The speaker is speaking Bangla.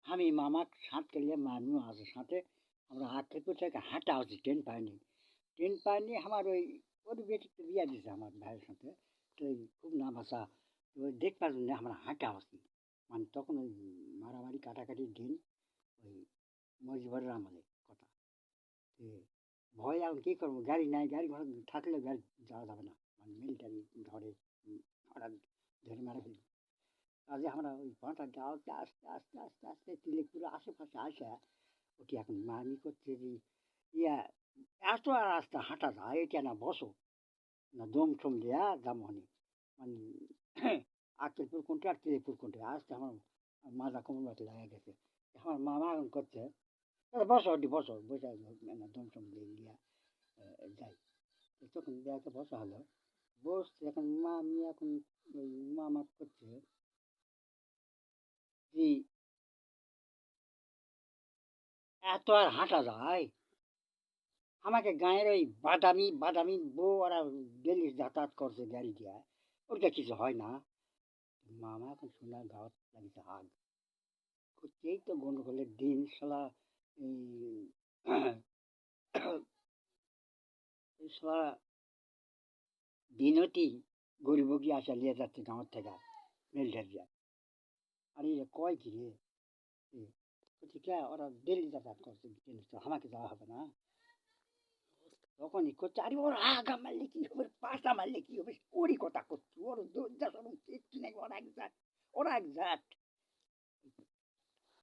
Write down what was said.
আমি মামাক সাঁতকে নিয়ে আমিও আছে সাথে আমরা আক্কেলপুর থেকে হাঁটা হচ্ছে ট্রেন পাইনি আমার ওর বেটি তো বিয়া দিছে আমার ভাইয়ের সাথে তো খুব নাম আসা তো দেখ পারবেন না আমরা হাঁটা হচ্ছি মানে তখন ওই মারামারি কাটাকাটির দিন ওই মজিবরের আমলে কথা তো ভয় এখন কী করবো গাড়ি নাই গাড়ি ঘোড়া থাকলেও গাড়ি যাওয়া যাবে না মানে মিলিটারি ধরে হঠাৎ ধরে মারা ফেলবে কাজে আমরা ওই ঘন্টা যাওয়াতে আস্তে আস্তে আস্তে আস্তে তিলেকপুরের আশেপাশে আসা ওটি এখন মামি করছে যে ইয়া এত আর রাস্তা হাঁটা যায় এটা না বসো না দম টম দেয়া যামনি মানে আক্কেলপুর কোনটা আর তিলেকপুর কোনটা আসতে আমার মাজা কোমর মতো লাগা গেছে আমার মামা এখন করছে বসো ওটি বসো বসে না দম টম দিয়ে দিয়া যাই তখন দেয়াকে বসা হলো বসছে এখন মামি এখন ওই মামা করছে যে এত আর হাঁটা যায় আমাকে গাঁয়ের ওই বাদামি বাদামি বউ ওরা ডেলি যাতায়াত করছে গাড়ি দিয়া ওইটা কিছু হয় না মামা এখন শোনা গাওয়াত লাগিছে হাগ করছেই তো গন্ডগোলের দিন শালা এই এই শালা দিনতি গরিবগি আসা নিয়ে যাচ্ছে গাঁৱত থেকে মিলিটারি দিয়া আর এই কয় কি রে ঠিক ওরা ডেলি যাতায়াত করছে আমাকে যাওয়া হবে না তখনই করছে আরে ওর আগা মারলে কি হবে পাশা মারলে কি হবে ওরই কথা করছি ওর দরজা সরম কিচ্ছু নেই ওরা এক জাত